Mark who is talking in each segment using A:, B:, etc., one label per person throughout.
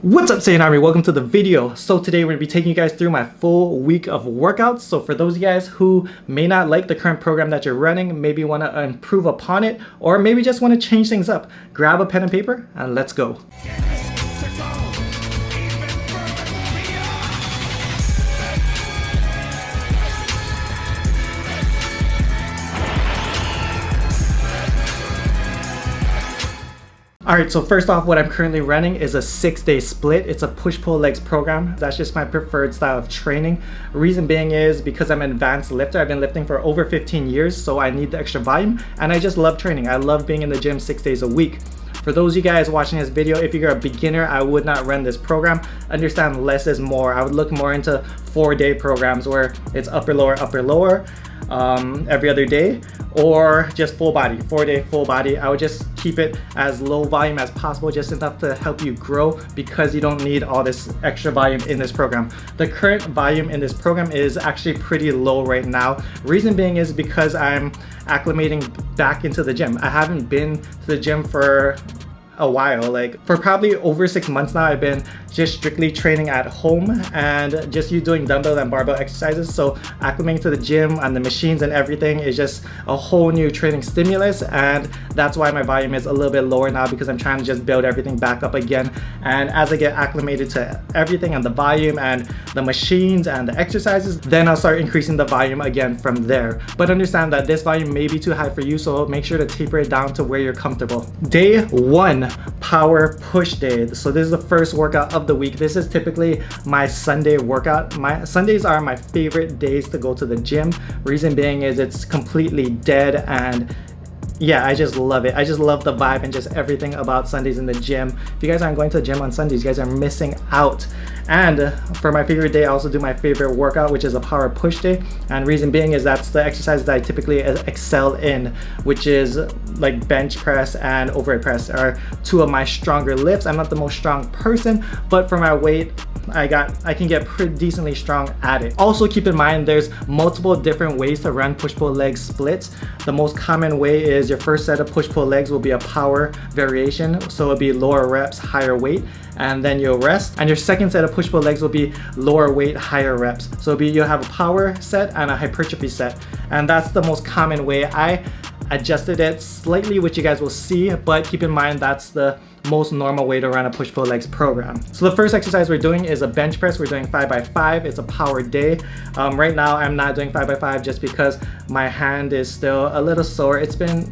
A: What's up, Saiyan Army? Welcome to the video. So today we're going to be taking you guys through my full week of workouts. So for those of you guys who may not like the current program that you're running, maybe want to improve upon it, or maybe just want to change things up, grab a pen and paper and let's go. Alright, so first off, what I'm currently running is a 6-day split. It's a push-pull legs program. That's just my preferred style of training. Reason being is because I'm an advanced lifter. I've been lifting for over 15 years, so I need the extra volume, and I just love training. I love being in the gym 6 days a week. For those of you guys watching this video, if you're a beginner, I would not run this program. Understand less is more. I would look more into 4-day programs where it's upper lower every other day, or just full body, 4-day full body. I would just keep it as low volume as possible, just enough to help you grow, because you don't need all this extra volume in this program. The current volume in this program is actually pretty low right now. Reason being is because I'm acclimating back into the gym. I haven't been to the gym for a while, like for probably over 6 months now. I've been just strictly training at home and just doing dumbbell and barbell exercises. So acclimating to the gym and the machines and everything is just a whole new training stimulus, and that's why my volume is a little bit lower now, because I'm trying to just build everything back up again. And as I get acclimated to everything and the volume and the machines and the exercises, then I'll start increasing the volume again from there. But understand that this volume may be too high for you, so make sure to taper it down to where you're comfortable. Day 1, power push day. So this is the first workout of the week. This is typically my Sunday workout. My Sundays are my favorite days to go to the gym. Reason being is it's completely dead, and yeah, I just love it. I just love the vibe and just everything about Sundays in the gym. If you guys aren't going to the gym on Sundays, you guys are missing out. And for my favorite day, I also do my favorite workout, which is a power push day. And reason being is that's the exercise that I typically excel in, which is like bench press and overhead press are two of my stronger lifts. I'm not the most strong person, but for my weight, I can get pretty decently strong at it. Also keep in mind there's multiple different ways to run push-pull leg splits. The most common way is your first set of push-pull legs will be a power variation, so it'll be lower reps, higher weight, and then you'll rest. And your second set of push-pull legs will be lower weight, higher reps. So you'll have a power set and a hypertrophy set, and that's the most common way. I adjusted it slightly, which you guys will see, but keep in mind that's the most normal way to run a push-pull legs program. So the first exercise we're doing is a bench press. We're doing 5x5. It's a power day. Right now I'm not doing 5x5 just because my hand is still a little sore. It's been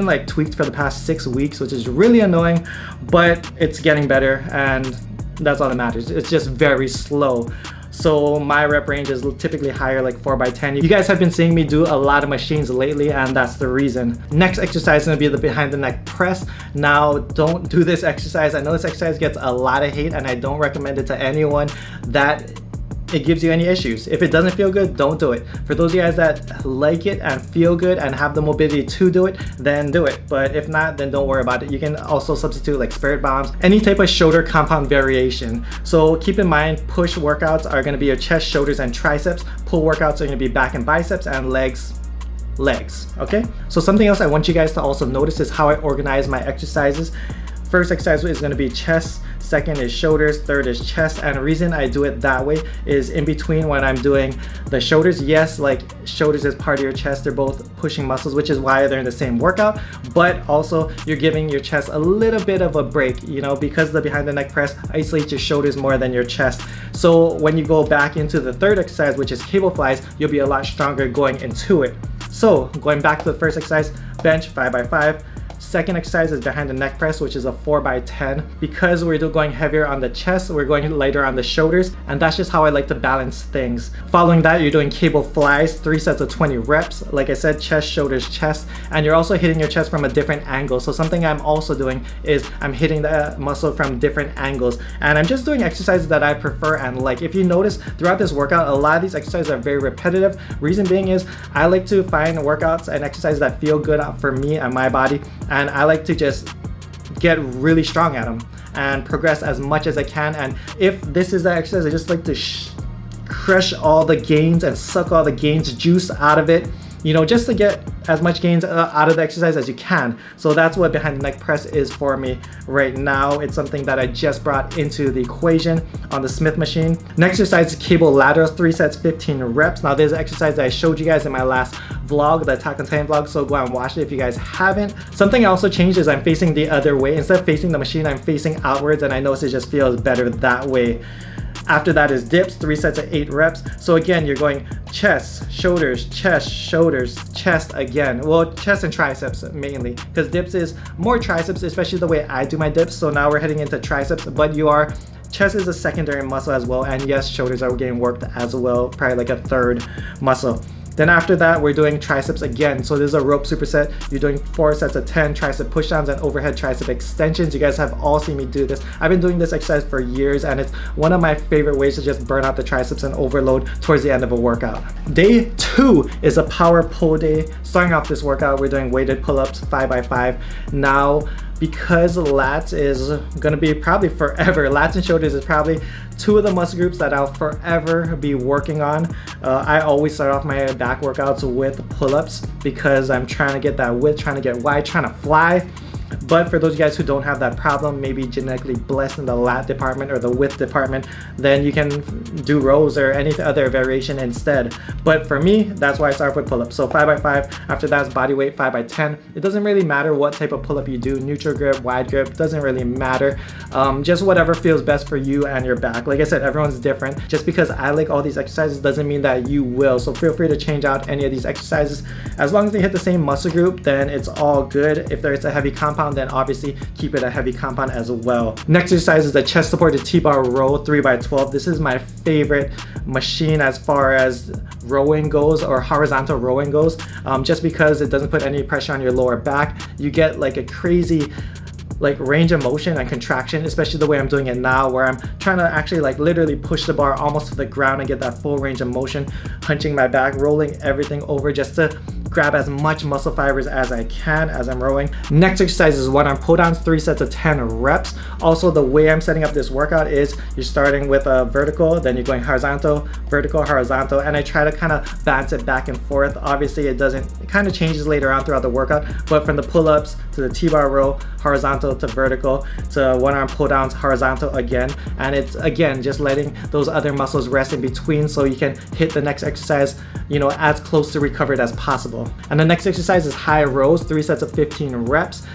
A: like tweaked for the past 6 weeks, which is really annoying, but it's getting better, and that's all that matters. It's just very slow. So my rep range is typically higher, like 4x10. You guys have been seeing me do a lot of machines lately, and that's the reason. Next exercise is gonna be the behind the neck press. Now, don't do this exercise. I know this exercise gets a lot of hate, and I don't recommend it to anyone that it gives you any issues. If it doesn't feel good, don't do it. For those of you guys that like it and feel good and have the mobility to do it, then do it. But if not, then don't worry about it. You can also substitute like spirit bombs, any type of shoulder compound variation. So keep in mind, push workouts are gonna be your chest, shoulders, and triceps. Pull workouts are gonna be back and biceps, and legs. Okay? So something else I want you guys to also notice is how I organize my exercises. First exercise is going to be chest, second is shoulders, third is chest. And the reason I do it that way is in between when I'm doing the shoulders, yes, like shoulders is part of your chest, they're both pushing muscles, which is why they're in the same workout, but also you're giving your chest a little bit of a break, you know, because the behind the neck press isolates your shoulders more than your chest. So when you go back into the third exercise, which is cable flies, you'll be a lot stronger going into it. So going back to the first exercise, bench 5x5. Second exercise is behind the neck press, which is a 4x10. Because we're going heavier on the chest, we're going lighter on the shoulders, and that's just how I like to balance things. Following that, you're doing cable flies, 3 sets of 20 reps. Like I said, chest, shoulders, chest, and you're also hitting your chest from a different angle. So something I'm also doing is I'm hitting the muscle from different angles, and I'm just doing exercises that I prefer and like. If you notice throughout this workout, a lot of these exercises are very repetitive. Reason being is I like to find workouts and exercises that feel good for me and my body, and I like to just get really strong at them and progress as much as I can. And if this is the exercise, I just like to crush all the gains and suck all the gains juice out of it, you know, just to get as much gains out of the exercise as you can. So that's what behind the neck press is for me right now. It's something that I just brought into the equation on the Smith machine. Next exercise is cable laterals, 3 sets, 15 reps. Now there's an exercise that I showed you guys in my last vlog, the Attack on Titan vlog, so go out and watch it if you guys haven't. Something I also changed is I'm facing the other way. Instead of facing the machine, I'm facing outwards, and I notice it just feels better that way. After that is dips, 3 sets of 8 reps. So again, you're going chest, shoulders, chest again. Well, chest and triceps mainly, because dips is more triceps, especially the way I do my dips. So now we're heading into triceps, but chest is a secondary muscle as well. And yes, shoulders are getting worked as well, probably like a third muscle. Then after that, we're doing triceps again. So this is a rope superset. You're doing 4 sets of 10 tricep pushdowns and overhead tricep extensions. You guys have all seen me do this. I've been doing this exercise for years, and it's one of my favorite ways to just burn out the triceps and overload towards the end of a workout. Day 2 is a power pull day. Starting off this workout, we're doing weighted pull-ups, 5x5. Now, because lats is gonna be probably forever, lats and shoulders is probably 2 of the muscle groups that I'll forever be working on. I always start off my back workouts with pull-ups because I'm trying to get that width, trying to get wide, trying to fly. But for those of you guys who don't have that problem, maybe genetically blessed in the lat department or the width department, then you can do rows or any other variation instead. But for me, that's why I start with pull-ups. So 5x5, after that's body weight, 5x10. It doesn't really matter what type of pull-up you do, neutral grip, wide grip, doesn't really matter. Just whatever feels best for you and your back. Like I said, everyone's different. Just because I like all these exercises doesn't mean that you will. So feel free to change out any of these exercises. As long as they hit the same muscle group, then it's all good. If there's a heavy compound, then obviously keep it a heavy compound as well. Next exercise is the chest supported T-bar row, 3x12. This is my favorite machine as far as rowing goes, or horizontal rowing goes, just because it doesn't put any pressure on your lower back. You get like a crazy range of motion and contraction, especially the way I'm doing it now, where I'm trying to actually literally push the bar almost to the ground and get that full range of motion, hunching my back, rolling everything over just to grab as much muscle fibers as I can as I'm rowing. Next exercise is one arm pull downs, 3 sets of 10 reps. Also, the way I'm setting up this workout is you're starting with a vertical, then you're going horizontal, vertical, horizontal, and I try to kind of bounce it back and forth. Obviously it kind of changes later on throughout the workout, but from the pull-ups to the T-bar row, horizontal to vertical, to one arm pull downs, horizontal again, and it's again just letting those other muscles rest in between so you can hit the next exercise, as close to recovered as possible. And the next exercise is high rows, 3 sets of 15 reps.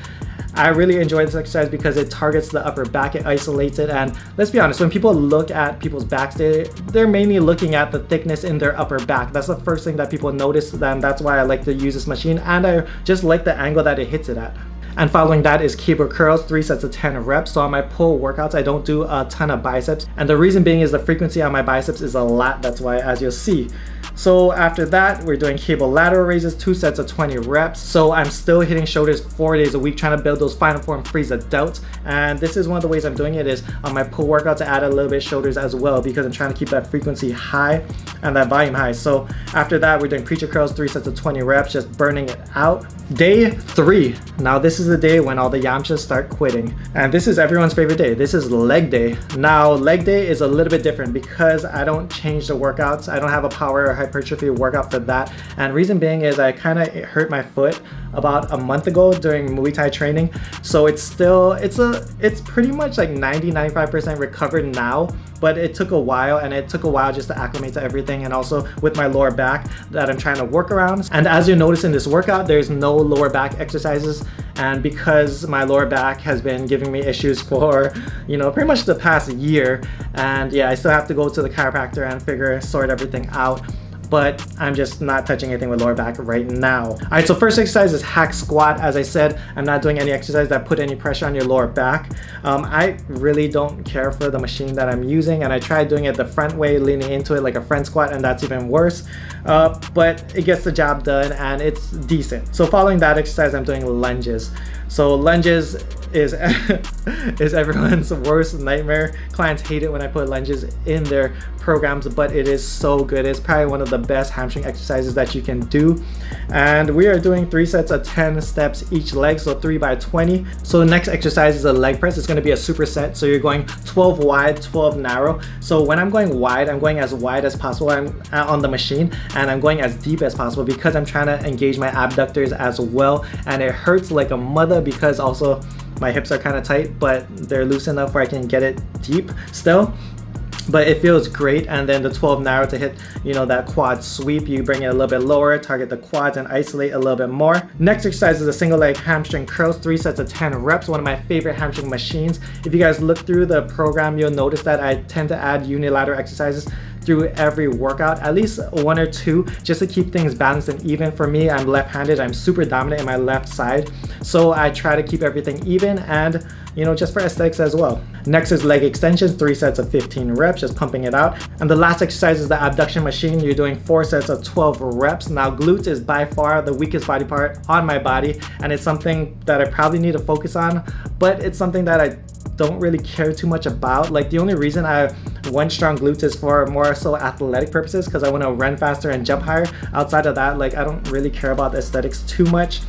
A: I really enjoy this exercise because it targets the upper back, it isolates it, and let's be honest, when people look at people's backs, they're mainly looking at the thickness in their upper back. That's the first thing that people notice, and that's why I like to use this machine, and I just like the angle that it hits it at. And following that is cable curls, 3 sets of 10 reps. So on my pull workouts, I don't do a ton of biceps, and the reason being is the frequency on my biceps is a lot. That's why, as you'll see. So after that, we're doing cable lateral raises, 2 sets of 20 reps. So I'm still hitting shoulders 4 days a week, trying to build those final form freeze delts. And this is one of the ways I'm doing it is on my pull workouts, I add a little bit of shoulders as well because I'm trying to keep that frequency high and that volume high. So after that, we're doing preacher curls, 3 sets of 20 reps, just burning it out. Day 3. Now this is the day when all the Yamchas start quitting. And this is everyone's favorite day. This is leg day. Now leg day is a little bit different because I don't change the workouts. I don't have a power or hypertrophy workout for that. And reason being is I kind of hurt my foot about a month ago during Muay Thai training. So it's pretty much like 90-95% recovered now, but it took a while, and it took a while just to acclimate to everything, and also with my lower back that I'm trying to work around. And as you notice in this workout, there's no lower back exercises, and because my lower back has been giving me issues for pretty much the past year, and yeah, I still have to go to the chiropractor and sort everything out. But I'm just not touching anything with lower back right now. All right, so first exercise is hack squat. As I said, I'm not doing any exercise that put any pressure on your lower back. I really don't care for the machine that I'm using, and I tried doing it the front way, leaning into it like a front squat, and that's even worse. But it gets the job done, and it's decent. So following that exercise, I'm doing lunges. So lunges is is everyone's worst nightmare. Clients hate it when I put lunges in their programs, but it is so good. It's probably one of the best hamstring exercises that you can do. And we are doing 3 sets of 10 steps each leg, so 3 by 20. So the next exercise is a leg press. It's going to be a superset, so you're going 12 wide, 12 narrow. So when I'm going wide, I'm going as wide as possible. I'm on the machine, and I'm going as deep as possible because I'm trying to engage my abductors as well. And it hurts like a mother because also my hips are kind of tight, but they're loose enough where I can get it deep still. But it feels great. And then the 12 narrow to hit, you know, that quad sweep. You bring it a little bit lower, target the quads and isolate a little bit more. Next exercise is a single leg hamstring curls, 3 sets of 10 reps. One of my favorite hamstring machines. If you guys look through the program, you'll notice that I tend to add unilateral exercises through every workout, at least 1 or 2, just to keep things balanced and even. For me, I'm left-handed. I'm super dominant in my left side, so I try to keep everything even and, you know, just for aesthetics as well. Next is leg extensions, 3 sets of 15 reps, just pumping it out. And the last exercise is the abduction machine. You're doing 4 sets of 12 reps. Now glutes is by far the weakest body part on my body, and it's something that I probably need to focus on, but it's something that I don't really care too much about. Like, the only reason I want strong glutes is for more so athletic purposes, because I want to run faster and jump higher. Outside of that, like, I don't really care about the aesthetics too much.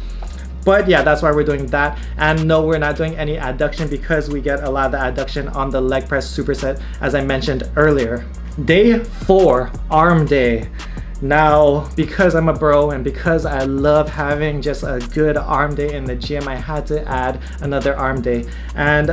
A: But yeah, that's why we're doing that. And no, we're not doing any adduction because we get a lot of the adduction on the leg press superset, as I mentioned earlier. Day 4, arm day. Now, because I'm a bro and because I love having just a good arm day in the gym, I had to add another arm day. And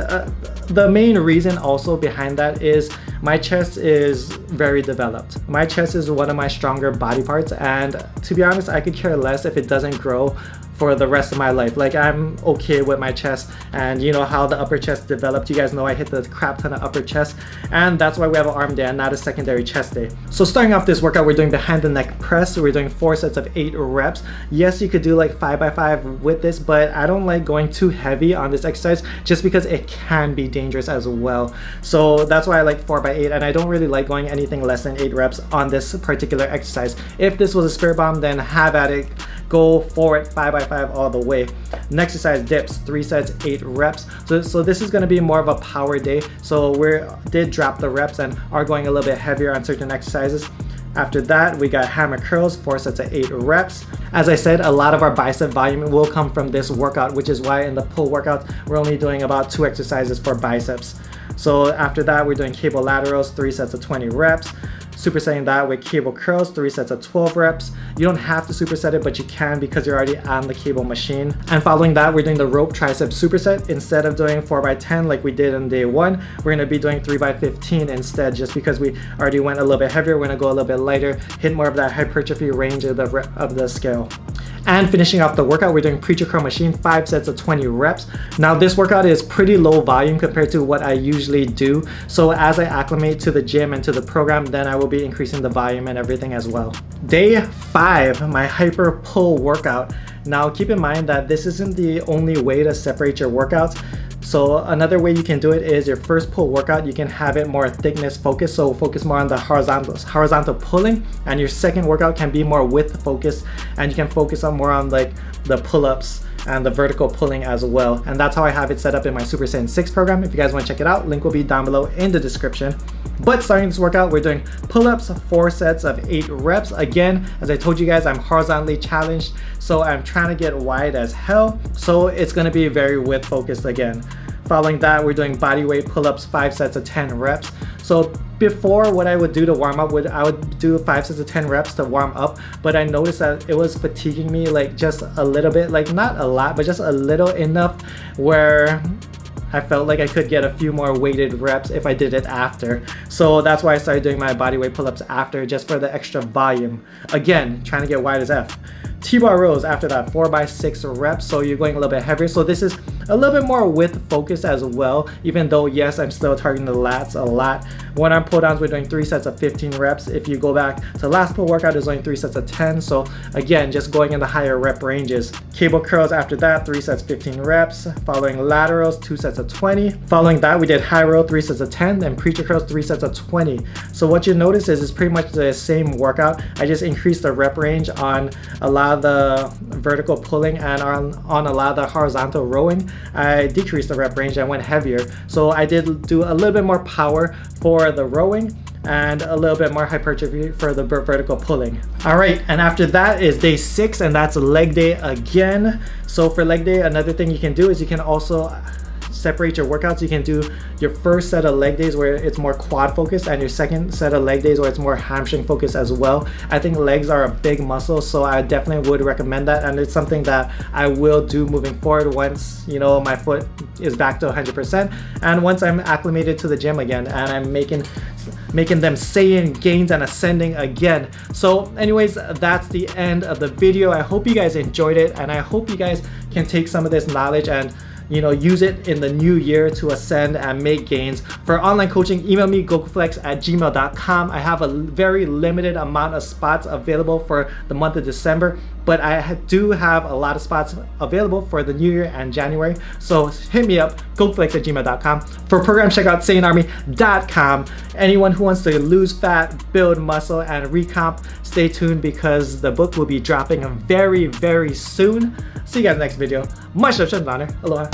A: the main reason also behind that is my chest is very developed. My chest is one of my stronger body parts, and to be honest, I could care less if it doesn't grow for the rest of my life. Like, I'm okay with my chest, and you know how the upper chest developed. You guys know I hit the crap ton of upper chest, and that's why we have an arm day and not a secondary chest day. So starting off this workout, we're doing behind the neck press. So we're doing 4 sets of 8 reps. Yes, you could do like 5 by 5 with this, but I don't like going too heavy on this exercise just because it can be dangerous as well. So that's why I like 4 by 8, and I don't really like going anything less than 8 reps on this particular exercise. If this was a spirit bomb, then have at it. Go for it, 5 by 5 all the way. Next exercise, dips, 3 sets, 8 reps. So this is going to be more of a power day. So we did drop the reps and are going a little bit heavier on certain exercises. After that, we got hammer curls, 4 sets of 8 reps. As I said, a lot of our bicep volume will come from this workout, which is why in the pull workout, we're only doing about 2 exercises for biceps. So after that, we're doing cable laterals, 3 sets of 20 reps. Supersetting that with cable curls, 3 sets of 12 reps. You don't have to superset it, but you can because you're already on the cable machine. And following that, we're doing the rope tricep superset. Instead of doing 4 by 10 like we did on day 1, we're gonna be doing 3 by 15 instead, just because we already went a little bit heavier. We're gonna go a little bit lighter, hit more of that hypertrophy range of the scale. And finishing off the workout, we're doing preacher curl machine, 5 sets of 20 reps. Now this workout is pretty low volume compared to what I usually do. So as I acclimate to the gym and to the program, then I will be increasing the volume and everything as well. Day 5, my hyper pull workout. Now keep in mind that this isn't the only way to separate your workouts. So another way you can do it is your first pull workout, you can have it more thickness focused, so focus more on the horizontal pulling, and your second workout can be more width focused, and you can focus on more on like the pull-ups and the vertical pulling as well. And that's how I have it set up in my Super Saiyan 6 program. If you guys want to check it out, link will be down below in the description. But starting this workout, we're doing pull-ups, 4 sets of 8 reps. Again, as I told you guys, I'm horizontally challenged, so I'm trying to get wide as hell. So it's going to be very width focused again. Following that, we're doing body weight pull-ups, 5 sets of 10 reps. So before, what I would do to warm up, I would do 5 sets of 10 reps to warm up, but I noticed that it was fatiguing me like just a little bit, like not a lot, but just a little enough where I felt like I could get a few more weighted reps if I did it after. So that's why I started doing my body weight pull-ups after, just for the extra volume. Again, trying to get wide as F. T-bar rows after that, 4 by 6 reps, so you're going a little bit heavier. So this is a little bit more width focused as well, even though yes, I'm still targeting the lats a lot One arm pull downs, we're doing 3 sets of 15 reps. If you go back to last pull workout, there's only 3 sets of 10. So again, just going in the higher rep ranges. Cable curls after that, 3 sets, 15 reps. Following laterals, 2 sets of 20. Following that, we did high row, 3 sets of 10, then preacher curls, 3 sets of 20. So what you notice is it's pretty much the same workout. I just increased the rep range on a lot of the vertical pulling, and on a lot of the horizontal rowing, I decreased the rep range and went heavier. So I did do a little bit more power for the rowing and a little bit more hypertrophy for the vertical pulling. All right, and after that is day 6, and that's leg day again. So for leg day, another thing you can do is you can also separate your workouts. You can do your first set of leg days where it's more quad focused, and your second set of leg days where it's more hamstring focused as well. I think legs are a big muscle, so I definitely would recommend that, and it's something that I will do moving forward once, you know, my foot is back to 100% and once I'm acclimated to the gym again and I'm making them saying gains and ascending again. So anyways, that's the end of the video. I hope you guys enjoyed it, and I hope you guys can take some of this knowledge and, you know, use it in the new year to ascend and make gains. For online coaching, email me gokuflex@gmail.com. I have a very limited amount of spots available for the month of December, but I do have a lot of spots available for the new year and January. So hit me up, gokuflex@gmail.com. For programs, check out sanearmy.com. Anyone who wants to lose fat, build muscle, and recomp, stay tuned because the book will be dropping very, very soon. See you guys next video. Much love, honor. Aloha.